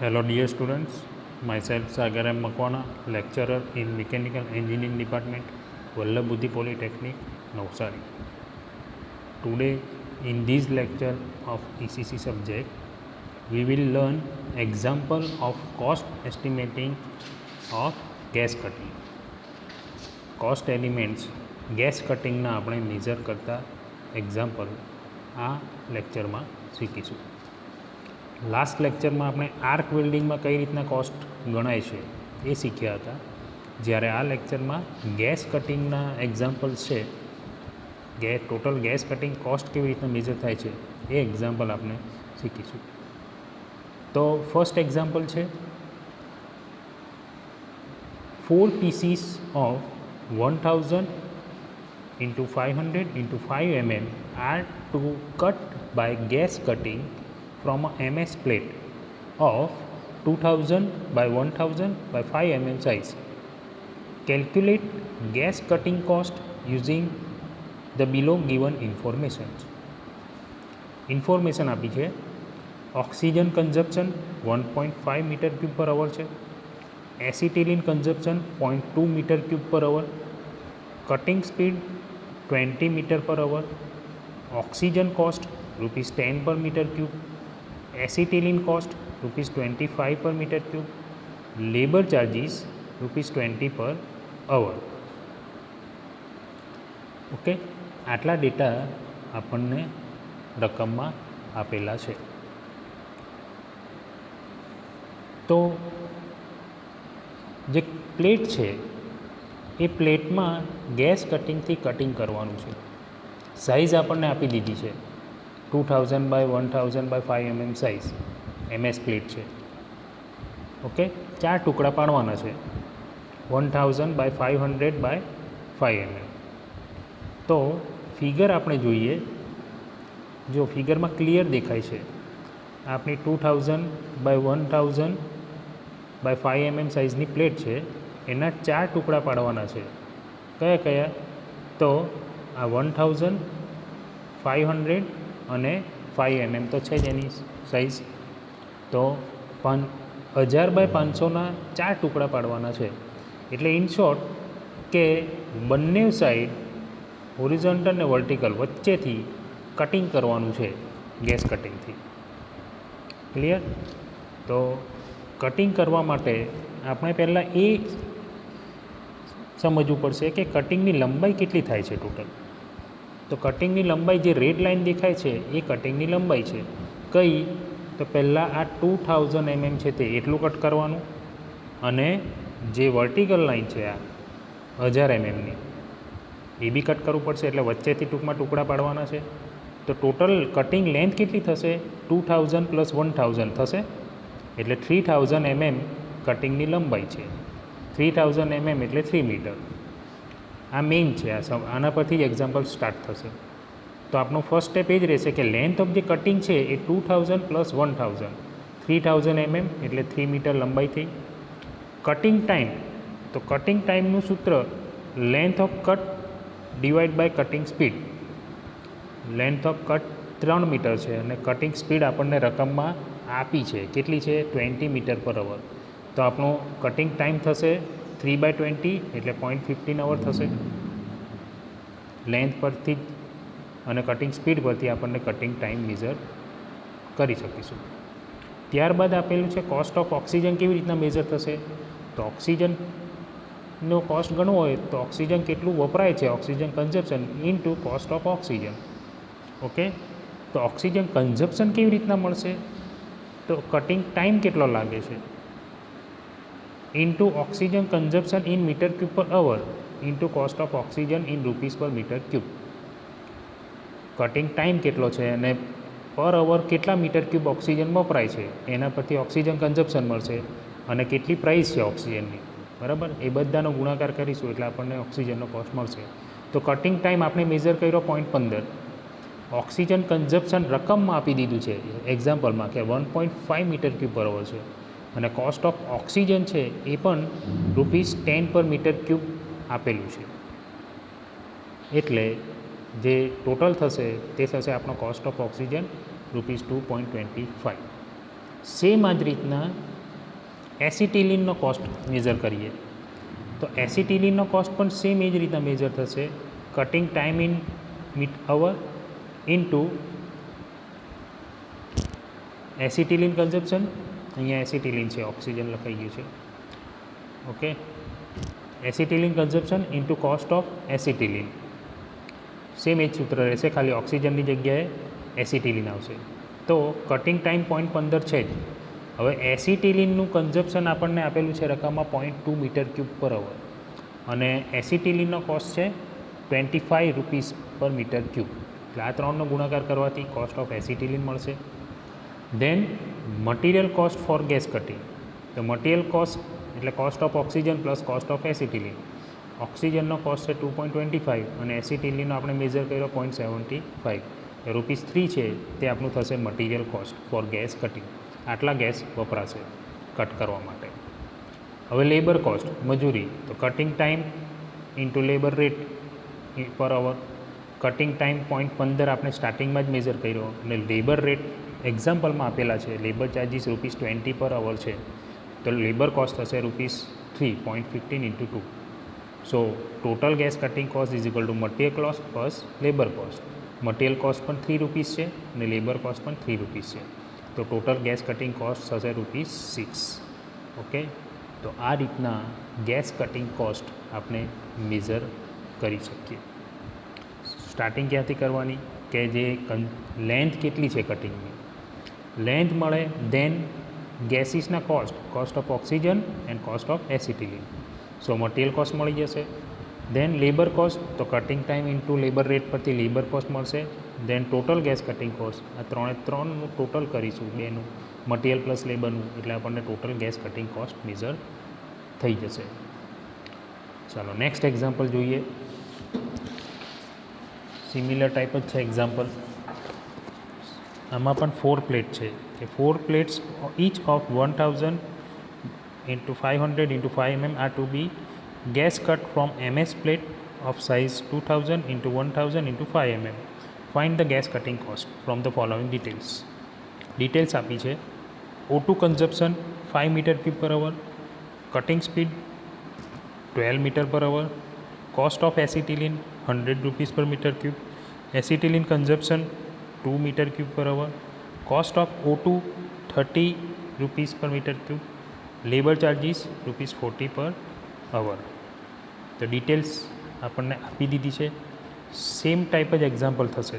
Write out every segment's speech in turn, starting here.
Hello dear students, myself Sagar M. Makwana, lecturer in Mechanical Engineering Department, Vallabh Budhi Polytechnic, Navsari. Today in this lecture of ECC subject, we will learn example of cost estimating of gas cutting. Cost elements gas cutting ના આપણે major કરતા example આ લેક્ચરમાં શીખીશું. Last લેક્ચરમાં આપણે arc વેલ્ડિંગમાં કઈ રીતના કોસ્ટ ગણાય છે એ શીખ્યા હતા, જ્યારે આ લેક્ચરમાં ગેસ કટિંગના એક્ઝામ્પલ્સ છે, ટોટલ ગેસ કટિંગ કોસ્ટ કેવી રીતના મેજર થાય છે એ એક્ઝામ્પલ આપણે શીખીશું. તો ફર્સ્ટ એક્ઝામ્પલ છે 4 pieces of 1000 into 500 into 5 mm are to cut by gas cutting from a MS plate of 2000 by 1000 by 5 mm size. Calculate gas cutting cost using the below given information. Information આપી છે. Oxygen consumption 1.5 metre cube per અવર છે. Acetylene consumption 0.2 metre cube per hour. Cutting speed 20 metre per અવર. Oxygen cost ₹10 પર metre cube. Acetylene cost ₹25 પર metre cube. Labour charges ₹20 પર અવર. Okay, આટલા data આપણને રકમમાં આપેલા છે. તો જે પ્લેટ છે એ પ્લેટમાં ગેસ કટિંગથી કટિંગ કરવાનું છે. સાઇઝ આપણને આપી દીધી છે 2000 by 1000 by 5 mm size MS plate છે. ઓકે, 4 ટુકડા પાડવાના છે 1000 બાય 500 બાય 5 mm. તો ફિગર આપણે જોઈએ, જો ફિગરમાં ક્લિયર દેખાય છે આપણી 2000 બાય 1000 બાય 5 mm સાઇઝની પ્લેટ છે, એના 4 ટુકડા પાડવાના છે. કયા કયા? તો આ 1000, 500 અને 5 mm તો છે જ એની સાઇઝ. તો 1000 બાય 500ના 4 ટુકડા પાડવાના છે. એટલે ઇન શોર્ટ કે બંને સાઈડ હોરિઝોન્ટલ ને વર્ટિકલ વચ્ચેથી કટિંગ કરવાનું છે ગેસ કટિંગથી. ક્લિયર? તો કટિંગ કરવા માટે આપણે પહેલાં એ સમજવું પડશે કે કટિંગની લંબાઈ કેટલી થાય છે ટોટલ. તો કટિંગની લંબાઈ જે રેડ લાઇન દેખાય છે એ કટિંગની લંબાઈ છે. કઈ? તો પહેલાં આ 2000 mm છે તે એટલું કટ કરવાનું, અને જે વર્ટિકલ લાઇન છે આ 1000 mmની એ બી કટ કરવું પડશે. એટલે વચ્ચેથી ટૂંકમાં ટુકડા પાડવાના છે. તો ટોટલ કટિંગ લેન્થ કેટલી થશે? 2000 પ્લસ 1000 થશે. એટલે 3000 mm કટિંગની લંબાઈ છે. 3000 mm એટલે 3 મીટર. આ મેઇન છે. આના પરથી જ એક્ઝામ્પલ સ્ટાર્ટ થશે. તો આપણું ફર્સ્ટ સ્ટેપ એ જ રહેશે કે લેન્થ ઓફ જે કટિંગ છે એ 2000 પ્લસ 1000 3000 mm એટલે 3 મીટર લંબાઈ થઈ. કટિંગ ટાઈમ, તો કટિંગ ટાઈમનું સૂત્ર length of cut divide by cutting speed. Length of cut 3 metre છે અને કટિંગ સ્પીડ આપણને રકમમાં આપી છે. કેટલી છે? 20 મીટર પર અવર. તો આપણો કટિંગ ટાઈમ થશે 3/20 એટલે 0.15 અવર થશે. લેન્થ પરથી અને કટિંગ સ્પીડ પરથી આપણને કટિંગ ટાઈમ મેઝર કરી શકીશું. ત્યારબાદ આપેલું છે કોસ્ટ ઓફ ઓક્સિજન કેવી રીતના મેઝર થશે. તો ઓક્સિજનનો કોસ્ટ ગણવો હોય તો ઓક્સિજન કેટલું વપરાય છે, oxygen consumption into cost of oxygen. Okay, તો ઓક્સિજન કન્ઝપ્શન કેવી રીતના મળશે? તો કટિંગ ટાઈમ કેટલો લાગે છે into oxygen consumption in metre cube per hour into cost of oxygen in rupees per metre cube. Cutting time કેટલો છે અને પર અવર કેટલા મીટર ક્યુબ ઓક્સિજન વપરાય છે એના પરથી ઓક્સિજન કન્ઝપ્શન મળશે અને કેટલી પ્રાઇસ છે ઓક્સિજનની. બરાબર, એ બધાનો ગુણાકાર કરીશું એટલે આપણને ઓક્સિજનનો કોસ્ટ મળશે. તો કટિંગ ટાઈમ આપણે મેઝર કર્યો 0.15. ઓક્સિજન કન્ઝપ્શન રકમમાં આપી દીધું છે એક્ઝામ્પલમાં કે 1.5 મીટર ક્યુબ પર અવર છે, અને કોસ્ટ ઓફ ઓક્સિજન છે એ પણ ₹10 પર મીટર ક્યુબ આપેલું છે. એટલે જે ટોટલ થશે તે થશે આપણો કોસ્ટ ઓફ ઓક્સિજન ₹2.25. સેમ આ જ રીતના એસિટિલિનનો કોસ્ટ મેજર કરીએ તો એસિટિલિનનો કોસ્ટ પણ સેમ એ જ રીતના મેજર થશે. Cutting time in hour into acetylene consumption. અહીંયા એસિટિલિન છે, ઓક્સિજન લખાઈ ગયું છે. Okay, acetylene consumption into cost of acetylene. Same એ જ સૂત્ર રહેશે, ખાલી ઓક્સિજનની જગ્યાએ એસિટિલિન આવશે. તો કટિંગ ટાઈમ 0.15 છે જ. હવે એસિટિલિનનું કન્ઝપ્શન આપણને આપેલું છે રકમમાં 0.2 મીટર ક્યુબ પર અવર અને એસિટિલિનનો કોસ્ટ છે 25 રૂપીસ પર મીટર ક્યુબ. એટલે આ ત્રણનો ગુણાકાર કરવાથી કોસ્ટ ઓફ એસિટિલિન મળશે. Then material cost for gas cutting. તો મટીરિયલ કોસ્ટ એટલે cost of oxygen plus cost of acetylene. ઓક્સિજનનો કોસ્ટ છે 2.25 અને એસિટિલિનનો આપણે મેજર કર્યો 0.75. ₹3 છે તે આપણું થશે material cost for gas cutting. આટલા ગેસ વપરાશે કટ કરવા માટે. હવે લેબર કોસ્ટ, મજૂરી. તો cutting time into labour rate per hour. Cutting time 0.15 આપણે સ્ટાર્ટિંગમાં જ મેજર કર્યો અને લેબર રેટ એક્ઝામ્પલમાં આપેલા છે. લેબર ચાર્જિસ ₹20 પર અવર છે, તો લેબર કોસ્ટ થશે ₹3, 0.15 into 2. So total gas cutting cost is equal two material cost plus labour cost. Material cost પણ ₹3 છે અને લેબર કોસ્ટ પણ ₹3 છે. તો ટોટલ ગેસ કટિંગ કોસ્ટ થશે ₹6. ઓકે, તો આ રીતના ગેસ કટિંગ કોસ્ટ આપણે મેજર કરી શકીએ. સ્ટાર્ટિંગ ક્યાંથી કરવાની કે જે લેન્થ કેટલી છે કટિંગની, લેન્થ મળે, ધેન ગેસીસના cost of oxygen and cost of acetylene. So material cost મળી જશે. ધેન લેબર કોસ્ટ, તો cutting time into labour rate પરથી લેબર કોસ્ટ મળશે. Then total gas cutting cost, આ ત્રણનું ટોટલ કરીશું, બેનું મટીરિયલ પ્લસ લેબરનું, એટલે આપણને total gas cutting cost major થઈ જશે. ચાલો નેક્સ્ટ એક્ઝામ્પલ જોઈએ. સિમિલર ટાઈપ જ છે એક્ઝામ્પલ. આમાં પણ 4 પ્લેટ છે કે 4 plates each of 1000 into 500 into 5 mm are to be gas cut from MS plate of size 2000 into 1000 into 5 mm. Find the gas cutting cost from the following details. Details આપી છે. O2 consumption 5 meter cube per hour, cutting speed 12 meter per hour, cost of acetylene 100 rupees per meter cube, acetylene consumption 2 meter cube per hour, cost of O2 30 rupees per meter cube, labor charges ₹40 per hour. તો details આપણને આપી દીધી છે. Same type જ example થશે.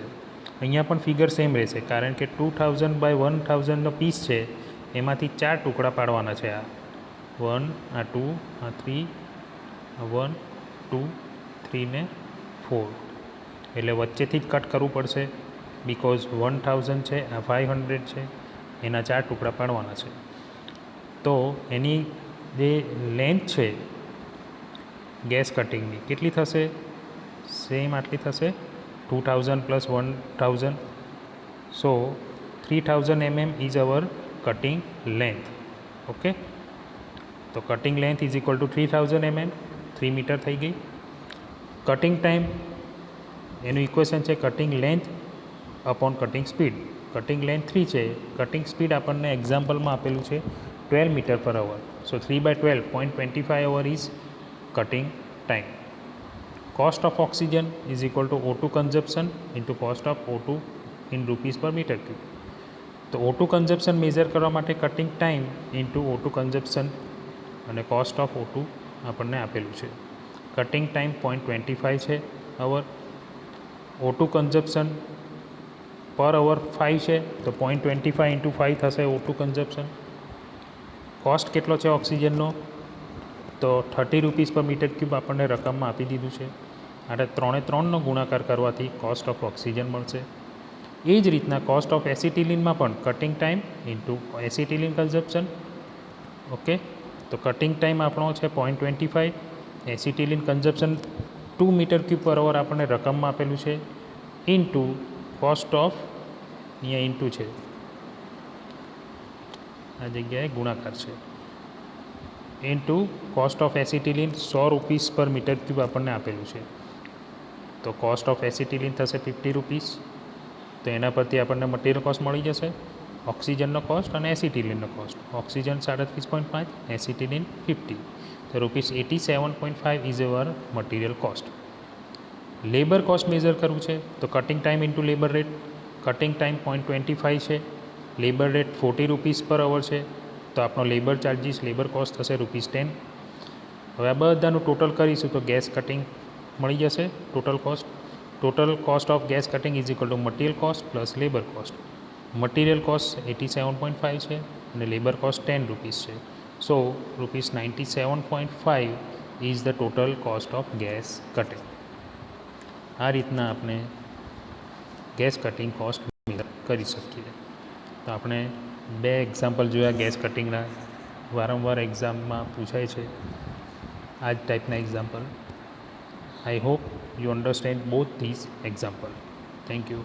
અહીંયા પણ figure same રહેશે, કારણ કે 2000 બાય 1000નો પીસ છે, એમાંથી 4 ટુકડા પાડવાના છે. આ 1, આ 2, આ 3, આ 1, 2, 3 ને 4. એટલે વચ્ચેથી જ કટ કરવું પડશે, બિકોઝ 1000 છે, આ 500 છે, એના 4 ટુકડા પાડવાના છે. તો એની જે લેન્થ છે ગેસ કટિંગની કેટલી થશે? સેમ આટલી થશે, 2000 plus 1000. So 3000 mm is our cutting length. Okay, તો cutting length is equal to 3000 mm, 3 metre થઈ ગઈ. કટિંગ ટાઈમ એનું ઇક્વેશન છે cutting length upon cutting speed. Cutting length 3 છે, કટિંગ સ્પીડ આપણને એક્ઝામ્પલમાં આપેલું છે 12 metre per hour. So 3/12, 0.25 hour is cutting time. Cost of oxygen is equal to O2 consumption into cost of O2 in rupees per metre cube. તો O2 consumption measure કરવા માટે cutting time into O2 consumption અને cost of O2 આપણને આપેલું છે. Cutting time 0.25 છે અવર. O2 consumption પર અવર 5 છે, તો 0.25 ઇન્ટુ 5 થશે O2 કન્ઝપ્શન. કોસ્ટ કેટલો છે ઓક્સિજનનો? તો 30 રૂપીસ પર મીટર ક્યુબ આપણને રકમમાં આપી દીધું છે. આટલે 3/3નો ગુણાકાર કરવાથી કોસ્ટ ઓફ ઓક્સિજન મળશે. એ જ રીતના કોસ્ટ ઓફ એસિટિલિનમાં પણ cutting time into acetylene consumption. Okay, તો કટિંગ ટાઈમ આપણો છે 0.25, acetylene consumption 2 metre cube per અવર આપણને રકમમાં આપેલું છે, ઇન્ટુ કોસ્ટ ઓફ, અહીંયા ઇન્ટુ છે, આ જગ્યાએ ગુણાકાર છે, into cost of acetylene 100 rupees per metre cube આપણને આપેલું છે. તો કોસ્ટ ઓફ એસિટિલિન થશે 50 રૂપીસ. તો એના પરથી આપણને મટીરિયલ કોસ્ટ મળી જશે. ઓક્સિજનનો કોસ્ટ અને એસિટિલિનનો કોસ્ટ. Oxygen 37.5, acetylene 50. તો ₹87.5 is our material cost. Labour cost measure કરવું છે તો cutting time into labour rate. Cutting time 0.25 છે, લેબર રેટ ₹40 પર અવર છે, તો આપણો લેબર ચાર્જીસ લેબર કોસ્ટ થશે ₹10. હવે આ બધાનું ટોટલ કરીશું તો ગેસ કટિંગ મળી જશે total cost. Total cost of gas cutting is equal two material cost plus labour cost. Material cost 87.5 છે અને લેબર કોસ્ટ ₹10 છે. સો ₹97.5 is the total cost of gas cutting. આ રીતના આપણે ગેસ કટિંગ કોસ્ટ મેળવી કરી શકીએ. તો આપણે 2 એક્ઝામ્પલ જોયા ગેસ કટિંગના, વારંવાર એક્ઝામમાં પૂછાય છે આ જ ટાઈપના example. I hope you understand both this example. Thank you.